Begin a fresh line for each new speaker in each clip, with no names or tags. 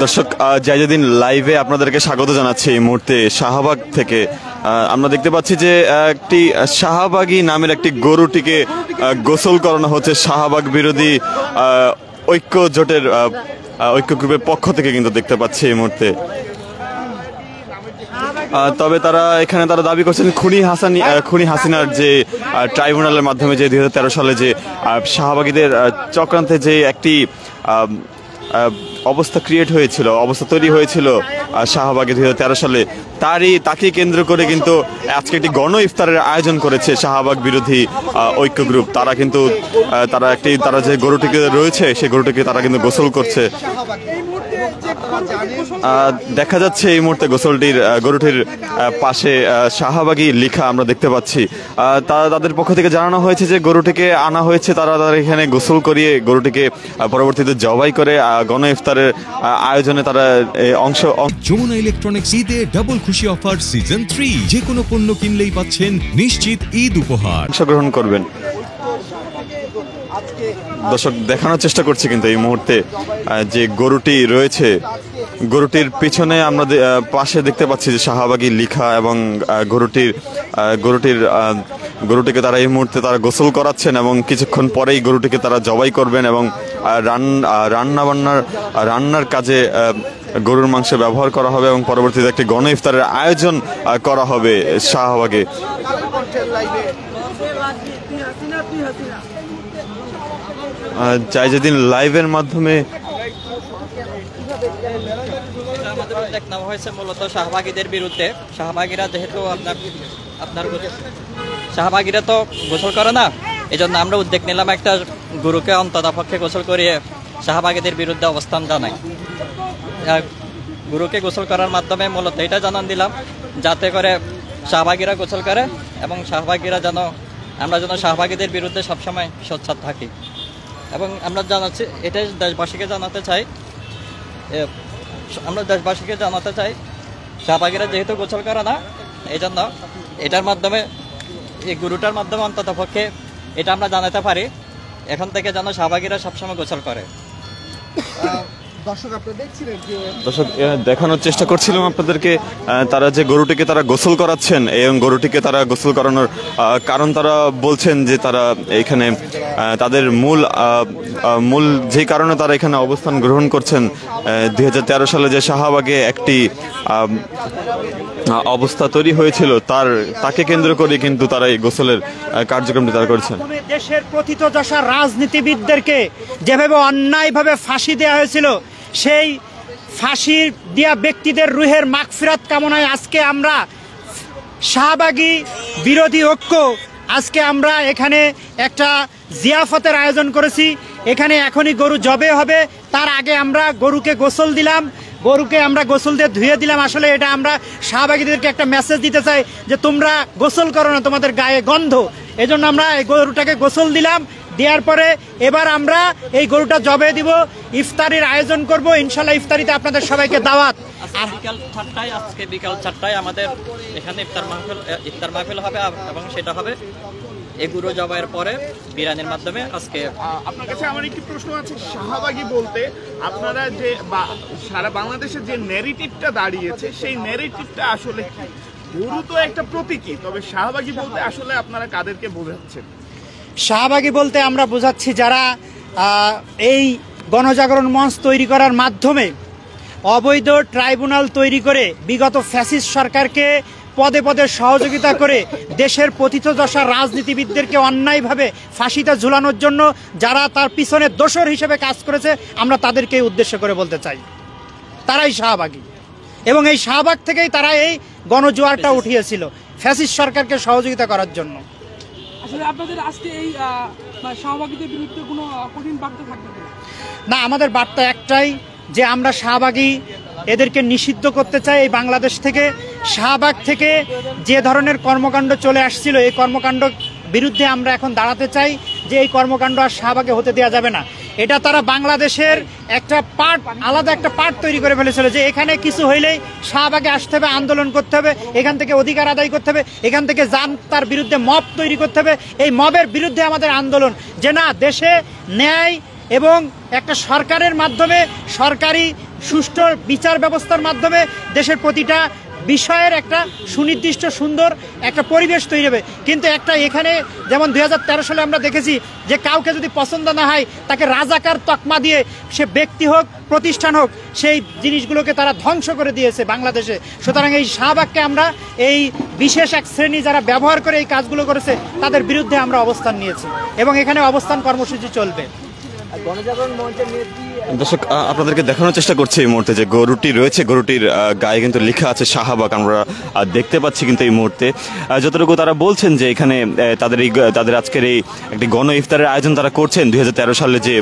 দর্শক জায়জাদিন লাইভে আপনাদেরকে স্বাগত জানাচ্ছি। এই মুহূর্তে শাহবাগ থেকে আমরা দেখতে পাচ্ছি যে একটি শাহবাগী নামের একটি গরুটিকে গোসল করানো হচ্ছে শাহবাগ বিরোধী ঐক্য জোটের ঐক্য গ্রুপের পক্ষ থেকে, কিন্তু দেখতে পাচ্ছি এই মুহূর্তে। তবে তারা এখানে দাবি করছেন খুনি হাসিনার যে ট্রাইব্যুনালের মাধ্যমে যে 2013 সালে যে শাহবাগীদের চক্রান্তে যে একটি অবস্থা তৈরি হয়েছিল শাহবাগে 2013 সালে, তাকে কেন্দ্র করে কিন্তু আজকে একটি গণ ইফতারের আয়োজন করেছে শাহবাগ বিরোধী ঐক্য গ্রুপ। তারা যে গরুটিকে রয়েছে সেই গরুটিকে তারা কিন্তু গোসল করছে। দেখা যাচ্ছে এই মুহূর্তে গরুটির পাশে শাহবাগী লেখা আমরা দেখতে পাচ্ছি। তাদের পক্ষ থেকে জানানো হয়েছে যে গরুটিকে আনা হয়েছে, তারা এখানে গোসল করিয়ে গরুটিকে পরবর্তীতে জবাই করে গণ ইফতারের আয়োজনে তারা অংশ।
যমুনা ইলেকট্রনিক্স ঈদে ডাবল খুশি অফার সিজন 3, যে কোনো পণ্য কিনলেই পাচ্ছেন নিশ্চিত ঈদ উপহার।
অংশগ্রহণ করবেন। দর্শক দেখানোর চেষ্টা করছি কিন্তু এই মুহূর্তে যে গরুটি রয়েছে, গরুটির পিছনে আমরা পাশে দেখতে পাচ্ছি যে শাহবাগী লেখা, এবং গরুটিকে তারা এই মুহূর্তে তারা গোসল করাচ্ছেন এবং কিছুক্ষণ পরেই গরুটিকে তারা জবাই করবেন এবং রান্নার কাজে গরুর মাংস ব্যবহার করা হবে এবং পরবর্তীতে একটি গণ ইফতারের আয়োজন করা হবে শাহবাগে। জায়জাদিন লাইভের মাধ্যমে
উদ্যোগ নেওয়া হয়েছে মূলত শাহবাগীদের বিরুদ্ধে। শাহবাগীরা তো গোসল করে না, এই জন্য আমরা উদ্যোগ নিলাম একটা গুরুকে অন্ততপক্ষে গোসল করিয়ে শাহবাগীদের বিরুদ্ধে অবস্থান জানাই। গুরুকে গোসল করার মাধ্যমে মূলত এটা জানান দিলাম যাতে করে শাহবাগীরা গোসল করে এবং আমরা যেন শাহবাগীদের বিরুদ্ধে সবসময় সোচ্চার থাকি। এবং আমরা এটাই দেশবাসীকে জানাতে চাই শাহবাগীরা যেহেতু গোসল করে না, এই জন্য এই গুরুটার মাধ্যমে অন্তত পক্ষে এটা আমরা জানাতে পারি এখন থেকে যেন শাহবাগীরা সবসময় গোসল করে।
দর্শক দেখানোর চেষ্টা করছিলাম আপনাদেরকে তারা যে গরুটিকে তারা গোসল করাচ্ছেন, এবং গরুটিকে তারা গোসল করানোর কারণ তারা বলছেন যে তারা এখানে তাদের মূল যে কারণে তারা এখানে অবস্থান গ্রহণ করছেন 2013 সালে যে শাহবাগে একটি অবস্থা তৈরি হয়েছিল তাকে কেন্দ্র করে কিন্তু তারা এই গোসলের কার্যক্রমটি তারা করছেন।
দেশের পতিতদশা রাজনীতিবিদদেরকে যেভাবে অন্যায়ভাবে ফাঁসি দেওয়া হয়েছিল, সেই ফাঁসি দেওয়া ব্যক্তিদের রুহের মাগফিরাত কামনায় আজকে আমরা শাহবাগী বিরোধী ঐক্য আমরা এখানে একটা জিয়াফতের আয়োজন করেছি। এখানে এখনই গরু জবে হবে, তার আগে আমরা গরুকে গোসল দিলাম, গরুকে আমরা গোসল দিয়ে ধুয়ে দিলাম। আসলে এটা আমরা শাহবাগীদেরকে একটা মেসেজ দিতে চাই যে তোমরা গোসল করো না, তোমাদের গায়ে গন্ধ। এজন্য আমরা এই গরুটাকে গোসল দিলাম, দেওয়ার পরে এবার আমরা এই গরুটা জবে দিব, ইফতারির আয়োজন করব ইনশাল্লাহ। ইফতারিতে আপনাদের সবাইকে দাওয়াত।
আজকে বিকাল 4টায় আমাদের এখানে ইফতার মাহফিল হবে এবং সেটা হবে এই গরু জবাইয়ের পরে বিরিয়ানির মাধ্যমে। আজকে
আপনার কাছে আমার একটি প্রশ্ন আছে, শাহবাগী বলতে আপনারা যে সারা বাংলাদেশে যে ন্যারেটিভটা দাঁড়িয়েছে, সেই ন্যারেটিভটা আসলে কি? গরু তো একটা প্রতীকী, তবে শাহবাগী বলতে আসলে আপনারা কাদেরকে বোঝাচ্ছেন?
শাহবাগী বলতে আমরা বোঝাচ্ছি যারা এই গণজাগরণ মঞ্চ তৈরি করার মাধ্যমে অবৈধ ট্রাইব্যুনাল তৈরি করে বিগত ফ্যাসিস্ট সরকারকে পদে পদে সহযোগিতা করে দেশের পতিতদশা রাজনীতিবিদদেরকে অন্যায়ভাবে ফাঁসিতে ঝুলানোর জন্য যারা তার পিছনে দোসর হিসেবে কাজ করেছে, আমরা তাদেরকে উদ্দেশ্য করে বলতে চাই তারাই শাহবাগী। এবং এই শাহবাগ থেকেই তারা এই গণজোয়ারটা উঠিয়েছিল ফ্যাসিস্ট সরকারকে সহযোগিতা করার জন্য।
আসলে আপনাদের আজকে এই শাহবাগীদের বিরুদ্ধে কোনো কঠিন বার্তা থাকবে
না? আমাদের বার্তা একটাই যে আমরা শাহবাগী এদেরকে নিষিদ্ধ করতে চাই এই বাংলাদেশ থেকে। শাহবাগ থেকে যে ধরনের কর্মকাণ্ড চলে আসছিল, এই কর্মকাণ্ড বিরুদ্ধে আমরা এখন দাঁড়াতে চাই যে এই কর্মকাণ্ড আর শাহবাগে হতে দেওয়া যাবে না। এটা তারা বাংলাদেশের একটা পার্ট, আলাদা একটা পার্ট তৈরি করে ফেলেছিল যে এখানে কিছু হইলেই শাহবাগে আসতে হবে, আন্দোলন করতে হবে, এখান থেকে অধিকার আদায় করতে হবে, এখান থেকে তার বিরুদ্ধে মব তৈরি করতে হবে। এই মবের বিরুদ্ধে আমাদের আন্দোলন, যে না দেশে ন্যায় এবং একটা সরকারের মাধ্যমে সরকারি সুষ্ঠু বিচার ব্যবস্থার মাধ্যমে দেশের প্রতিটা বিষয়ের একটা সুনির্দিষ্ট সুন্দর একটা পরিবেশ তৈরি হবে। কিন্তু একটা এখানে যেমন 2013 সালে আমরা দেখেছি যে কাউকে যদি পছন্দ না হয় তাকে রাজাকার তকমা দিয়ে, সে ব্যক্তি হোক প্রতিষ্ঠান হোক, সেই জিনিসগুলোকে তারা ধ্বংস করে দিয়েছে বাংলাদেশে। সুতরাং এই শাহবাগকে আমরা এই বিশেষ এক শ্রেণী যারা ব্যবহার করে এই কাজগুলো করেছে তাদের বিরুদ্ধে আমরা অবস্থান নিয়েছি এবং এখানে অবস্থান কর্মসূচি চলবে।
দর্শক, আপনাদেরকে দেখানোর চেষ্টা করছি এই মুহূর্তে যে গরুটি রয়েছে, গরুটির গায়ে কিন্তু লেখা আছে শাহবাগ, আমরা দেখতে পাচ্ছি কিন্তু এই মুহূর্তে। যতটুকু তারা বলছেন যে এখানে তাদের আজকের এই একটি গণ ইফতারের আয়োজন তারা করছেন 2013 সালে যে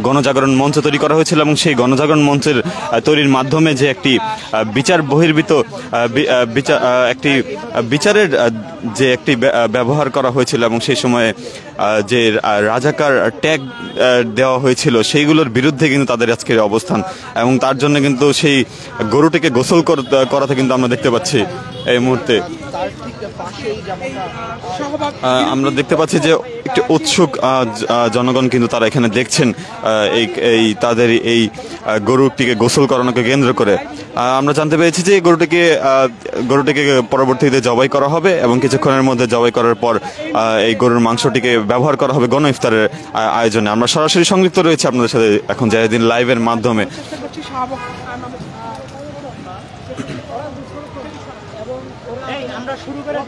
গণজাগরণ মঞ্চ তৈরি করা হয়েছিল এবং সেই গণজাগরণ মঞ্চের তৈরির মাধ্যমে যে একটি বিচার বহির্ভূত একটি বিচারের যে একটি ব্যবহার করা হয়েছিল এবং সেই সময়ে যে রাজাকার ট্যাগ দেওয়া হয়েছিল সেইগুলোর বিরুদ্ধে কিন্তু তাদের আজকের অবস্থান এবং তার জন্য কিন্তু সেই গরুটিকে গোসল করাতে কিন্তু আমরা দেখতে পাচ্ছি এই মুহূর্তে। আমরা দেখতে পাচ্ছি যে একটি উৎসুক জনগণ কিন্তু তারা এখানে দেখছেন এই তাদের এই গরুটিকে গোসল করানোকে কেন্দ্র করে। আমরা জানতে পেরেছি যে গরুটিকে পরবর্তীতে জবাই করা হবে এবং কিছুক্ষণের মধ্যে জবাই করার পর এই গরুর মাংসটিকে ব্যবহার করা হবে গণ ইফতারের আয়োজনে। আমরা সরাসরি সংযুক্ত রয়েছে আপনাদের সাথে এখন জাহিদিন লাইভের মাধ্যমে।
আমরা শুরু করে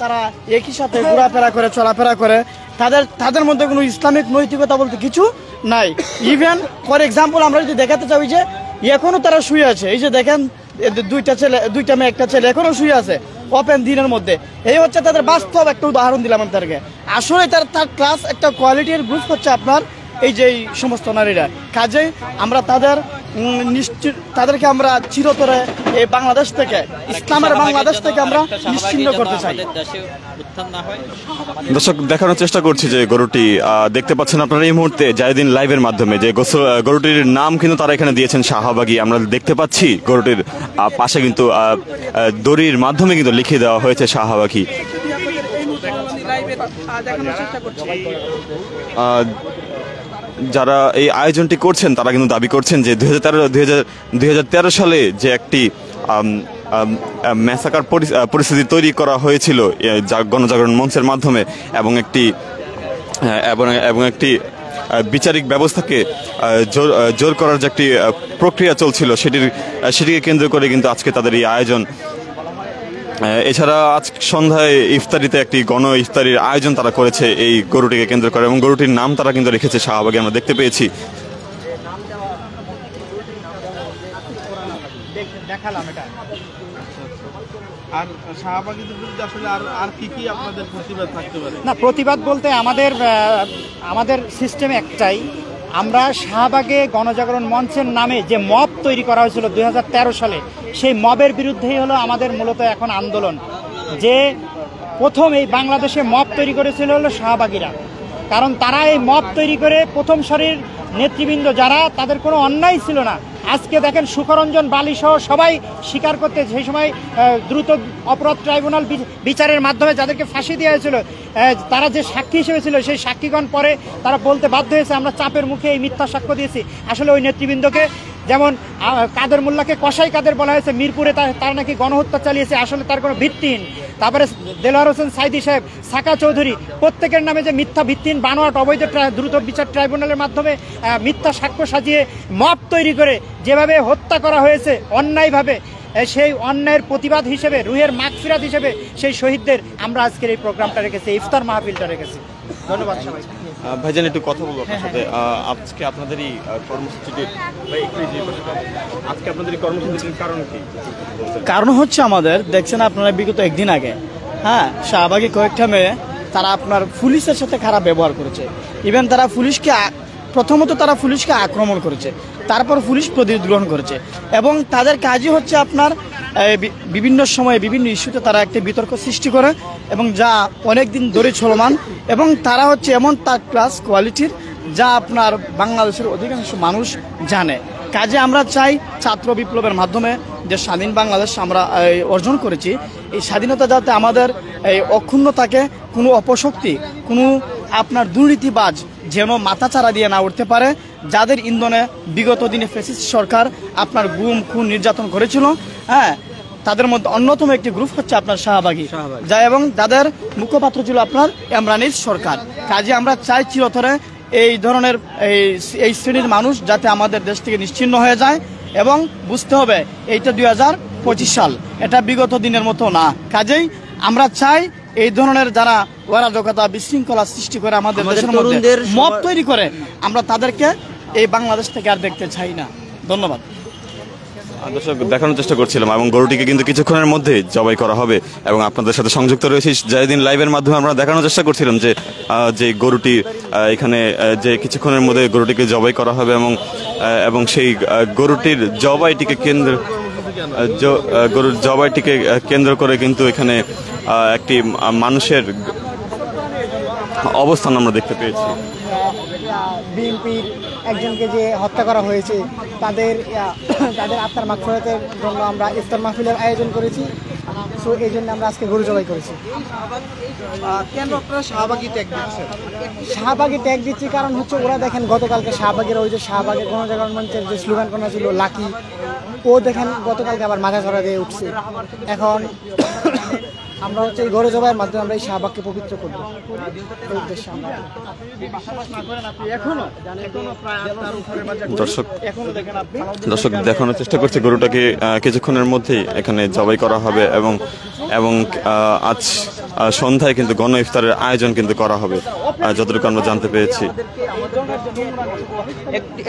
তারা একই সাথে ঘোরাফেরা করে চলাফেরা করে, তাদের মধ্যে কোনো ইসলামিক নৈতিকতা বলতে কিছু নাই। ইভেন ফর এক্সাম্পল আমরা যদি দেখাতে চাই যে এখনো তারা শুয়ে আছে, এই যে দেখেন দুইটা মেয়ে একটা ছেলে এখনো শুয়ে আছে ওপেন দিনের মধ্যে। এই হচ্ছে তাদের বাস্তব একটা উদাহরণ দিলাম আমি তাদেরকে। আসলে তার ক্লাস একটা কোয়ালিটির গ্রুপ হচ্ছে আপনার এই যে সমস্ত নারীরা। কাজেই আমরা তাদেরকে আমরা চিরতরে এই বাংলাদেশ থেকে, ইসলামের বাংলাদেশ থেকে আমরা নিশ্চিহ্ন করতে চাই।
দর্শক, দেখানোর চেষ্টা করছি যে গরুটি দেখতে পাচ্ছেন আপনারা এই মুহূর্তে জাহিদিন লাইভের মাধ্যমে যে গরুটির নাম কিন্তু তারা এখানে দিয়েছেন শাহবাগী। আমরা দেখতে পাচ্ছি গরুটির পাশে কিন্তু দড়ির মাধ্যমে কিন্তু লিখে দেওয়া হয়েছে শাহবাগী। যারা এই আয়োজনটি করছেন তারা কিন্তু দাবি করছেন যে 2013 সালে যে একটি ম্যাসাকার পরিস্থিতি তৈরি করা হয়েছিল গণজাগরণ মঞ্চের মাধ্যমে এবং একটি বিচারিক ব্যবস্থাকে জোর করার যে একটি প্রক্রিয়া চলছিল সেটিকে কেন্দ্র করে কিন্তু আজকে তাদের এই আয়োজন। এছাড়া আজ সন্ধ্যায় ইফতারিতে একটি গণ ইফতারির আয়োজন তারা করেছে এই গরুটিকে কেন্দ্র করে এবং গরুটির নাম তারা কিন্তু রেখেছে শাহবাগে, আমরা দেখতে পেয়েছি।
আর শাহবাগীদের বিরুদ্ধে আসলে আর কি আপনাদের প্রতিবাদ থাকতে পারে?
না, প্রতিবাদ বলতে আমাদের সিস্টেম একটাই, আমরা শাহবাগে গণজাগরণ মঞ্চের নামে যে মব তৈরি করা হয়েছিল 2013 সালে, সেই মবের বিরুদ্ধেই হলো আমাদের মূলত এখন আন্দোলন। যে প্রথম এই বাংলাদেশে মব তৈরি করেছিল হলো শাহবাগীরা, কারণ তারা এই মব তৈরি করে প্রথম সারির নেতৃবৃন্দ যারা, তাদের কোনো অন্যায় ছিল না। আজকে দেখেন সুখরঞ্জন বালি সহ সবাই স্বীকার করতে, সেই সময় দ্রুত অপরাধ ট্রাইব্যুনাল বিচারের মাধ্যমে যাদেরকে ফাঁসি দেওয়া হয়েছিল, তারা যে সাক্ষী হিসেবে ছিল সেই সাক্ষীগণ পরে তারা বলতে বাধ্য হয়েছে আমরা চাপের মুখে এই মিথ্যা সাক্ষ্য দিয়েছি। আসলে ওই নেতৃবৃন্দকে, যেমন কাদের মোল্লাকে কসাই কাদের বলা হয়েছে, মিরপুরে তারা নাকি গণহত্যা চালিয়েছে, আসলে তার কোনো ভিত্তিহীন। তারপরে দেলোয়ার হোসেন সাইদি সাহেব, সাকা চৌধুরী, প্রত্যেকের নামে যে মিথ্যা ভিত্তিহীন বানোয়াট অবৈধ দ্রুত বিচার ট্রাইব্যুনালের মাধ্যমে মিথ্যা সাক্ষ্য সাজিয়ে মব তৈরি করে যেভাবে হত্যা করা হয়েছে অন্যায়ভাবে, সেই অন্যায়ের প্রতিবাদ হিসেবে, রুহের মাগফিরাত হিসেবে সেই শহীদদের আমরা আজকের এই প্রোগ্রামটা রেখেছি, ইফতার মাহফিলটা রেখেছি। ধন্যবাদ সবাই।
ভাইজান, একটু কথা বলবো আপনার সাথে। আজকে আপনাদের এই কর্মসূচিটির কারণ কি?
কারণ হচ্ছে আমাদের দেখছেন আপনারা বিগত একদিন আগে শাহবাগী কয়েকটা মেয়ে তারা আপনার পুলিশের সাথে খারাপ ব্যবহার করেছে। ইভেন তারা প্রথমত পুলিশকে আক্রমণ করেছে, তারপর পুলিশ প্রতিরোধ গ্রহণ করেছে এবং তাদের কাজই হচ্ছে আপনার বিভিন্ন সময়ে বিভিন্ন ইস্যুতে তারা একটা বিতর্ক সৃষ্টি করে এবং যা অনেক দিন ধরে চলমান। এবং তারা হচ্ছে এমন তার ক্লাস কোয়ালিটির যা আপনার বাংলাদেশের অধিকাংশ মানুষ জানে। কাজে আমরা চাই ছাত্র বিপ্লবের মাধ্যমে যে স্বাধীন বাংলাদেশ আমরা অর্জন করেছি, এই স্বাধীনতা যাতে আমাদের এই অক্ষুণ্ণ থাকে, কোনো অপশক্তি, কোনো আপনার দুর্নীতিবাজ যেন মাথাচাড়া দিয়ে না উঠতে পারে। যাদের ইন্ধনে বিগত দিনে ফ্যাসিস্ট সরকার আপনার গুম খুন নির্যাতন করেছিল, হ্যাঁ, তাদের মধ্যে অন্যতম একটি গ্রুপ হচ্ছে আপনার শাহবাগী, যা এবং যাদের মুখপাত্র ছিল আপনার ইমরানের সরকার। কাজে আমরা চাই চিরতরে এই ধরনের এই শ্রেণীর মানুষ যাতে আমাদের দেশ থেকে নিশ্চিহ্ন হয়ে যায়। এবং বুঝতে হবে এইটা 2025 সাল, এটা বিগত দিনের মতো না। কাজেই আমরা চাই এই ধরনের যারা অরাজকতা বিশৃঙ্খলা সৃষ্টি করে আমাদের দেশের মধ্যে মব তৈরি করে, আমরা তাদেরকে এই বাংলাদেশ থেকে আর দেখতে চাই না। ধন্যবাদ।
দর্শক, দেখানোর চেষ্টা করছিলাম এবং গরুটিকে কিন্তু কিছুক্ষণের মধ্যে জবাই করা হবে এবং আপনাদের সাথে সংযুক্ত রয়েছি জয়দিন লাইভের মাধ্যমে আমরা দেখানোর চেষ্টা করছিলাম যে গরুটি এখানে যে কিছুক্ষণের মধ্যে গরুটিকে জবাই করা হবে এবং সেই গরুটির জবাইটিকে গরুর জবাইটিকে কেন্দ্র করে কিন্তু এখানে একটি মানুষের অবস্থান আমরা দেখতে পেয়েছি।
বিএনপির একজনকে যে হত্যা করা হয়েছে তাদের আত্মার মাগফিরাতের জন্য আমরা ইফতার মাহফিলের আয়োজন করেছি। সো এই জন্য আমরা আজকে গরু জবাই করেছি।
কেন আপনারা শাহবাগী ট্যাগ দিচ্ছেন?
শাহবাগে ট্যাগ দিচ্ছি কারণ হচ্ছে ওরা দেখেন গতকালকে শাহবাগের ওই যে শাহবাগের গণজাগরণ মঞ্চের যে স্লোগান করা ছিল লাকি, ও দেখেন গতকালকে আবার মাথা ধরা দিয়ে উঠছে। এখন আমরা হচ্ছে এই গরু জবাইয়ের মাধ্যমে আমরা এই শাহবাগকে পবিত্র করবো, এই উদ্দেশ্যে আমরা।
দর্শক দেখানোর চেষ্টা করছে গরুটাকে কিছুক্ষণের মধ্যেই এখানে জবাই করা হবে এবং আজ সন্ধ্যায় কিন্তু গণ ইফতারের আয়োজন কিন্তু করা হবে যতটুকু আমরা জানতে পেরেছি।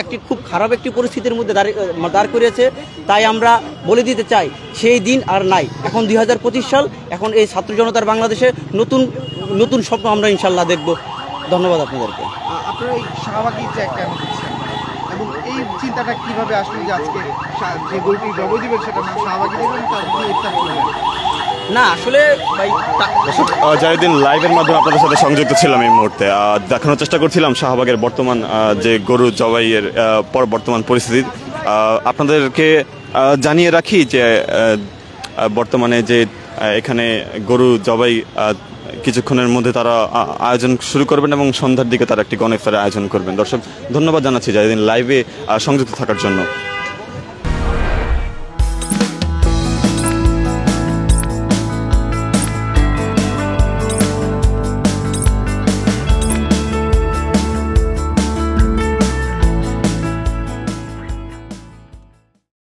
একটি খুব খারাপ একটি পরিস্থিতির মধ্যে দাঁড় করিয়েছে। তাই আমরা বলে দিতে চাই সেই দিন আর নাই। এখন 2025 সাল, এখন এই ছাত্র জনতার বাংলাদেশে নতুন স্বপ্ন আমরা ইনশাল্লাহ দেখব। ধন্যবাদ আপনাদেরকে।
আপনারা এই শাহবাগী ট্যাগ কেন দিচ্ছেন এবং এই চিন্তাটা কিভাবে আসলে যে আজকে যে গরুটি জবাই দিবেন সেটা নাম শাহবাগী দেবেন, তার দিয়ে ইফতার করবেন?
না, আসলে
জয়দিন লাইভের মাধ্যমে আপনাদের সাথে সংযুক্ত ছিলাম এই মুহূর্তে। দেখানোর চেষ্টা করছিলাম শাহবাগের বর্তমান যে গরু জবাইয়ের বর্তমান পরিস্থিতি। আপনাদেরকে জানিয়ে রাখি যে বর্তমানে যে এখানে গরু জবাই কিছুক্ষণের মধ্যে তারা আয়োজন শুরু করবেন এবং সন্ধ্যার দিকে তারা একটি গণ ইফতারের আয়োজন করবেন। দর্শক, ধন্যবাদ জানাচ্ছি জয়দিন লাইভে সংযুক্ত থাকার জন্য।